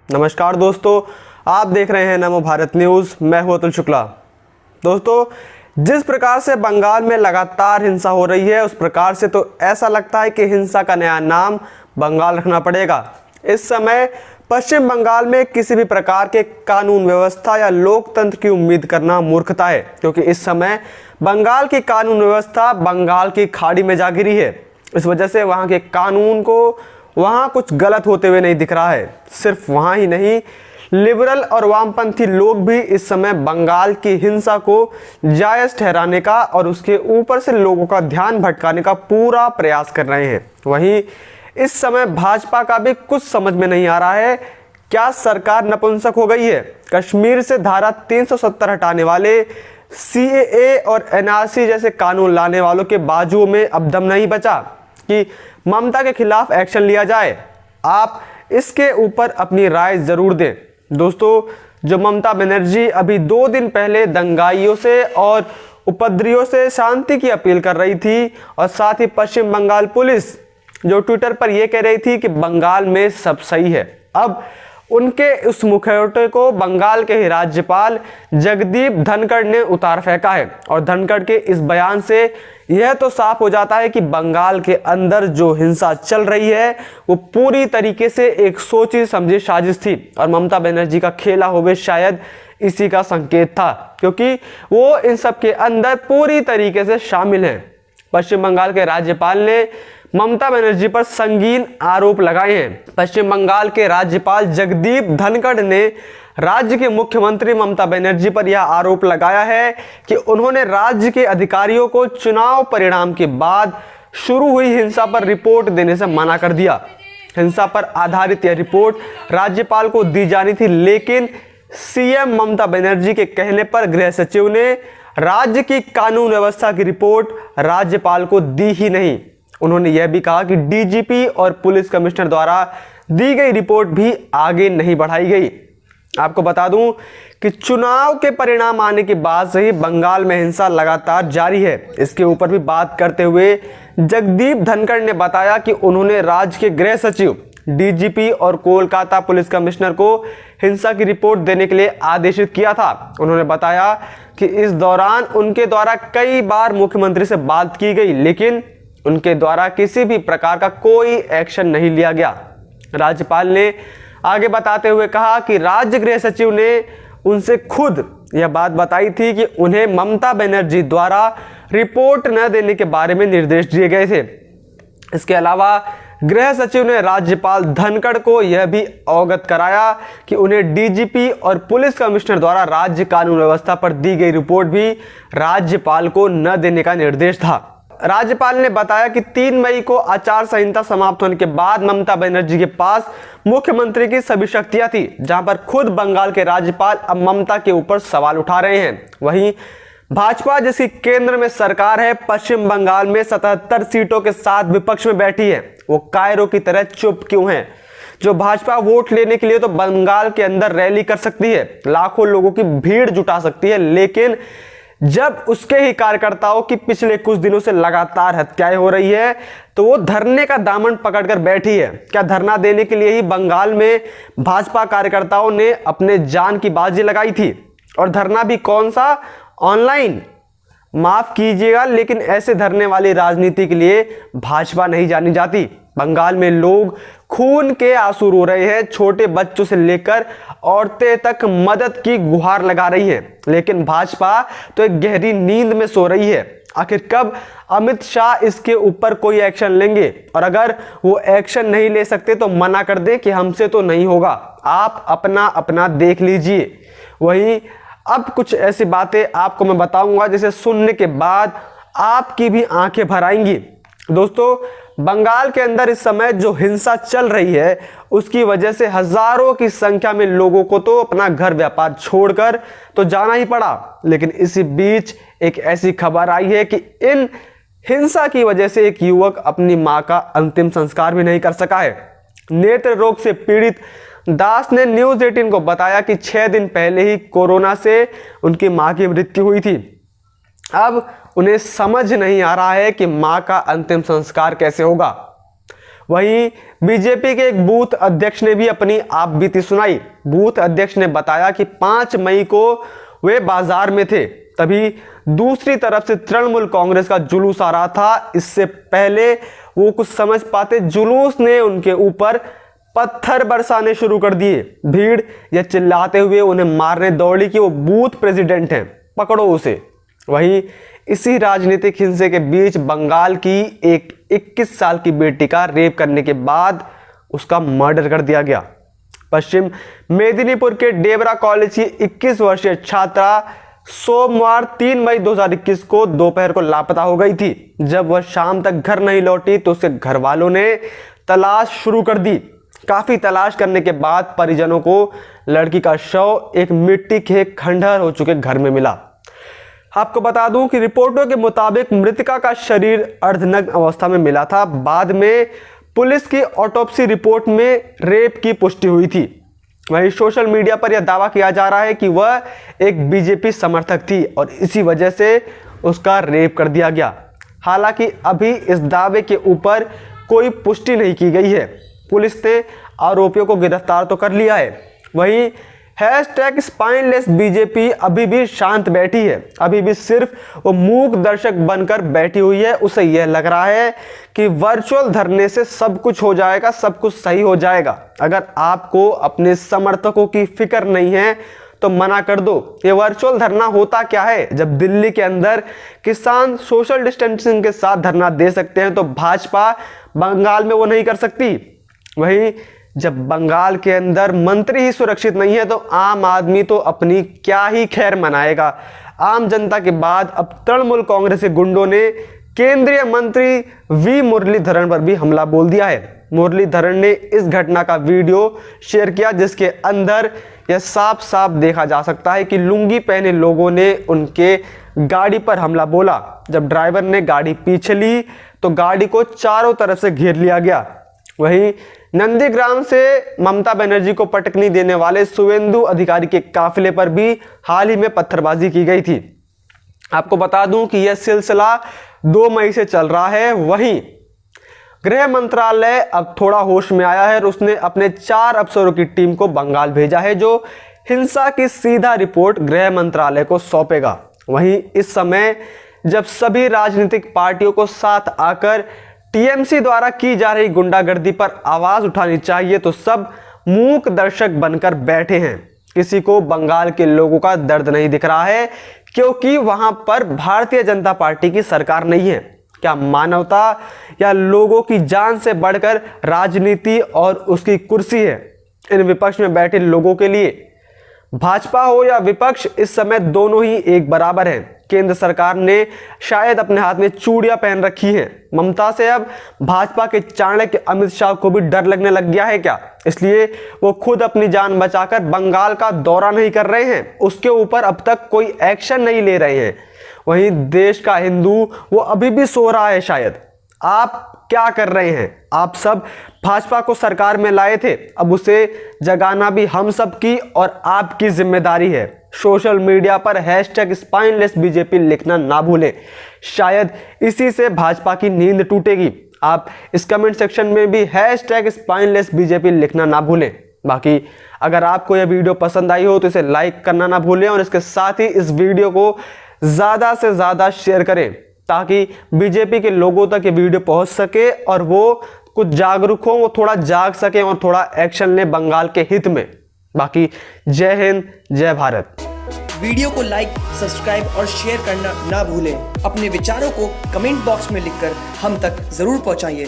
नमस्कार दोस्तों, आप देख रहे हैं नमो भारत न्यूज़। मैं हूं अतुल शुक्ला। दोस्तों, जिस प्रकार से बंगाल में लगातार हिंसा हो रही है, उस प्रकार से तो ऐसा लगता है कि हिंसा का नया नाम बंगाल रखना पड़ेगा। इस समय पश्चिम बंगाल में किसी भी प्रकार के कानून व्यवस्था या लोकतंत्र की उम्मीद करना मूर्खता है, क्योंकि इस समय बंगाल की कानून व्यवस्था बंगाल की खाड़ी में जा गिरी है। इस वजह से वहाँ के कानून को वहाँ कुछ गलत होते हुए नहीं दिख रहा है। सिर्फ वहाँ ही नहीं, लिबरल और वामपंथी लोग भी इस समय बंगाल की हिंसा को जायज़ ठहराने का और उसके ऊपर से लोगों का ध्यान भटकाने का पूरा प्रयास कर रहे हैं। वहीं इस समय भाजपा का भी कुछ समझ में नहीं आ रहा है। क्या सरकार नपुंसक हो गई है? कश्मीर से धारा 370 हटाने वाले, CAA और NRC जैसे कानून लाने वालों के बाजुओं में अब दम नहीं बचा कि ममता के खिलाफ एक्शन लिया जाए। आप इसके ऊपर अपनी राय जरूर दें। दोस्तों, जो ममता बनर्जी अभी 2 दिन पहले दंगाइयों से और उपद्रवियों से शांति की अपील कर रही थी, और साथ ही पश्चिम बंगाल पुलिस जो ट्विटर पर यह कह रही थी कि बंगाल में सब सही है, अब उनके उस मुखौटे को बंगाल के ही राज्यपाल जगदीप धनखड़ ने उतार फेंका है। और धनखड़ के इस बयान से यह तो साफ हो जाता है कि बंगाल के अंदर जो हिंसा चल रही है वो पूरी तरीके से एक सोची समझी साजिश थी, और ममता बनर्जी का खेला होवे शायद इसी का संकेत था, क्योंकि वो इन सब के अंदर पूरी तरीके से शामिल हैं। पश्चिम बंगाल के राज्यपाल ने ममता बनर्जी पर संगीन आरोप लगाए हैं। पश्चिम बंगाल के राज्यपाल जगदीप धनखड़ ने राज्य के मुख्यमंत्री ममता बनर्जी पर यह आरोप लगाया है कि उन्होंने राज्य के अधिकारियों को चुनाव परिणाम के बाद शुरू हुई हिंसा पर रिपोर्ट देने से मना कर दिया। हिंसा पर आधारित यह रिपोर्ट राज्यपाल को दी जानी थी, लेकिन CM ममता बनर्जी के कहने पर गृह सचिव ने राज्य की कानून व्यवस्था की रिपोर्ट राज्यपाल को दी ही नहीं। उन्होंने यह भी कहा कि DGP और पुलिस कमिश्नर द्वारा दी गई रिपोर्ट भी आगे नहीं बढ़ाई गई। आपको बता दूं कि चुनाव के परिणाम आने के बाद से ही बंगाल में हिंसा लगातार जारी है। इसके ऊपर भी बात करते हुए जगदीप धनखड़ ने बताया कि उन्होंने राज्य के गृह सचिव, DGP और कोलकाता पुलिस कमिश्नर को हिंसा की रिपोर्ट देने के लिए आदेशित किया था। उन्होंने बताया कि इस दौरान उनके द्वारा कई बार मुख्यमंत्री से बात की गई, लेकिन उनके द्वारा किसी भी प्रकार का कोई एक्शन नहीं लिया गया। राज्यपाल ने आगे बताते हुए कहा कि राज्य गृह सचिव ने उनसे खुद यह बात बताई थी कि उन्हें ममता बनर्जी द्वारा रिपोर्ट न देने के बारे में निर्देश दिए गए थे। इसके अलावा गृह सचिव ने राज्यपाल धनखड़ को यह भी अवगत कराया कि उन्हें DGP और पुलिस कमिश्नर द्वारा राज्य कानून व्यवस्था पर दी गई रिपोर्ट भी राज्यपाल को न देने का निर्देश था। राज्यपाल ने बताया कि 3 मई को आचार संहिता समाप्त होने के बाद ममता बनर्जी के पास मुख्यमंत्री की सभी शक्तियां थी, जहां पर खुद बंगाल के राज्यपाल अब ममता के ऊपर सवाल उठा रहे हैं। वहीं भाजपा जिसकी केंद्र में सरकार है, पश्चिम बंगाल में 77 सीटों के साथ विपक्ष में बैठी है, वो कायरों की तरह चुप क्यों है? जो भाजपा वोट लेने के लिए तो बंगाल के अंदर रैली कर सकती है, लाखों लोगों की भीड़ जुटा सकती है, लेकिन जब उसके ही कार्यकर्ताओं की पिछले कुछ दिनों से लगातार हत्याएं हो रही है, तो वो धरने का दामन पकड़कर बैठी है। क्या धरना देने के लिए ही बंगाल में भाजपा कार्यकर्ताओं ने अपने जान की बाजी लगाई थी? और धरना भी कौन सा? ऑनलाइन। माफ कीजिएगा, लेकिन ऐसे धरने वाली राजनीति के लिए भाजपा नहीं जानी जाती। बंगाल में लोग खून के आंसू रो रहे हैं, छोटे बच्चों से लेकर औरतें तक मदद की गुहार लगा रही हैं, लेकिन भाजपा तो एक गहरी नींद में सो रही है। आखिर कब अमित शाह इसके ऊपर कोई एक्शन लेंगे? और अगर वो एक्शन नहीं ले सकते तो मना कर दें कि हमसे तो नहीं होगा, आप अपना अपना देख लीजिए। वहीं अब कुछ ऐसी बातें आपको मैं बताऊंगा जिसे सुनने के बाद आपकी भी आंखें भर आएंगी। दोस्तों, बंगाल के अंदर इस समय जो हिंसा चल रही है, उसकी वजह से हजारों की संख्या में लोगों को तो अपना घर व्यापार छोड़कर तो जाना ही पड़ा। लेकिन इसी बीच एक ऐसी खबर आई है कि इन हिंसा की वजह से एक युवक अपनी मां का अंतिम संस्कार भी नहीं कर सका है। नेत्र रोग से पीड़ित दास ने न्यूज़ 18 को बताया कि 6 दिन पहले ही कोरोना से उनकी मां की मृत्यु हुई थी। अब उन्हें समझ नहीं आ रहा है कि मां का अंतिम संस्कार कैसे होगा। वहीं बीजेपी के एक बूथ अध्यक्ष ने भी अपनी आप बीती सुनाई। बूथ अध्यक्ष ने बताया कि 5 मई को वे बाजार में थे, तभी दूसरी तरफ से तृणमूल कांग्रेस का जुलूस आ रहा था। इससे पहले वो कुछ समझ पाते, जुलूस ने उनके ऊपर पत्थर बरसाने शुरू कर दिए। भीड़ यह चिल्लाते हुए उन्हें मारने दौड़ी कि वो बूथ प्रेसिडेंट हैं, पकड़ो उसे। वहीं इसी राजनीतिक हिंसे के बीच बंगाल की एक 21 साल की बेटी का रेप करने के बाद उसका मर्डर कर दिया गया। पश्चिम मेदिनीपुर के डेबरा कॉलेज की 21 वर्षीय छात्रा सोमवार 3 मई 2021 को दोपहर को लापता हो गई थी। जब वह शाम तक घर नहीं लौटी तो उसके घर वालों ने तलाश शुरू कर दी। काफी तलाश करने के बाद परिजनों को लड़की का शव एक मिट्टी के खंडहर हो चुके घर में मिला। आपको बता दूं कि रिपोर्टों के मुताबिक मृतका का शरीर अर्धनग्न अवस्था में मिला था। बाद में पुलिस की ऑटोप्सी रिपोर्ट में रेप की पुष्टि हुई थी। वहीं सोशल मीडिया पर यह दावा किया जा रहा है कि वह एक बीजेपी समर्थक थी और इसी वजह से उसका रेप कर दिया गया। हालांकि अभी इस दावे के ऊपर कोई पुष्टि नहीं की गई है। पुलिस ने आरोपियों को गिरफ्तार तो कर लिया है। वहीं #स्पाइनलेस बीजेपी अभी भी शांत बैठी है, अभी भी सिर्फ वो मूक दर्शक बनकर बैठी हुई है। उसे यह लग रहा है कि वर्चुअल धरने से सब कुछ हो जाएगा, सब कुछ सही हो जाएगा। अगर आपको अपने समर्थकों की फिक्र नहीं है तो मना कर दो। ये वर्चुअल धरना होता क्या है? जब दिल्ली के अंदर किसान सोशल डिस्टेंसिंग के साथ धरना दे सकते हैं तो भाजपा बंगाल में वो नहीं कर सकती। वहीं जब बंगाल के अंदर मंत्री ही सुरक्षित नहीं है तो आम आदमी तो अपनी क्या ही खैर मनाएगा। आम जनता के बाद अब तृणमूल कांग्रेस के गुंडों ने केंद्रीय मंत्री वी मुरलीधरन पर भी हमला बोल दिया है। मुरलीधरन ने इस घटना का वीडियो शेयर किया जिसके अंदर यह साफ साफ देखा जा सकता है कि लुंगी पहने लोगों ने उनके गाड़ी पर हमला बोला। जब ड्राइवर ने गाड़ी पीछे ली तो गाड़ी को चारों तरफ से घेर लिया गया। वहीं नंदीग्राम से ममता बनर्जी को पटकनी देने वाले शुवेंदु अधिकारी के काफिले पर भी हाल ही में पत्थरबाजी की गई थी। आपको बता दूं कि यह सिलसिला 2 मई से चल रहा है। वहीं गृह मंत्रालय अब थोड़ा होश में आया है और उसने अपने 4 अफसरों की टीम को बंगाल भेजा है जो हिंसा की सीधा रिपोर्ट गृह मंत्रालय को सौंपेगा। वहीं इस समय जब सभी राजनीतिक पार्टियों को साथ आकर टीएमसी द्वारा की जा रही गुंडागर्दी पर आवाज उठानी चाहिए तो सब मूक दर्शक बनकर बैठे हैं। किसी को बंगाल के लोगों का दर्द नहीं दिख रहा है क्योंकि वहां पर भारतीय जनता पार्टी की सरकार नहीं है। क्या मानवता या लोगों की जान से बढ़कर राजनीति और उसकी कुर्सी है? इन विपक्ष में बैठे लोगों के लिए भाजपा हो या विपक्ष इस समय दोनों ही एक बराबर हैं। केंद्र सरकार ने शायद अपने हाथ में चूड़ियां पहन रखी हैं। ममता से अब भाजपा के चाणक्य अमित शाह को भी डर लगने लग गया है क्या? इसलिए वो खुद अपनी जान बचाकर बंगाल का दौरा नहीं कर रहे हैं, उसके ऊपर अब तक कोई एक्शन नहीं ले रहे हैं। वहीं देश का हिंदू वो अभी भी सो रहा है शायद। आप क्या कर रहे हैं? आप सब भाजपा को सरकार में लाए थे, अब उसे जगाना भी हम सब की और आपकी जिम्मेदारी है। सोशल मीडिया पर #स्पाइनलेस बीजेपी लिखना ना भूलें, शायद इसी से भाजपा की नींद टूटेगी। आप इस कमेंट सेक्शन में भी #स्पाइनलेस बीजेपी लिखना ना भूलें। बाकी अगर आपको यह वीडियो पसंद आई हो तो इसे लाइक करना ना भूलें और इसके साथ ही इस वीडियो को ज़्यादा से ज़्यादा शेयर करें ताकि बीजेपी के लोगों तक ये वीडियो पहुंच सके और वो कुछ जागरूक हो, वो थोड़ा जाग सके और थोड़ा एक्शन ले बंगाल के हित में। बाकी जय हिंद, जय भारत। वीडियो को लाइक, सब्सक्राइब और शेयर करना ना भूलें। अपने विचारों को कमेंट बॉक्स में लिखकर हम तक जरूर पहुंचाइए।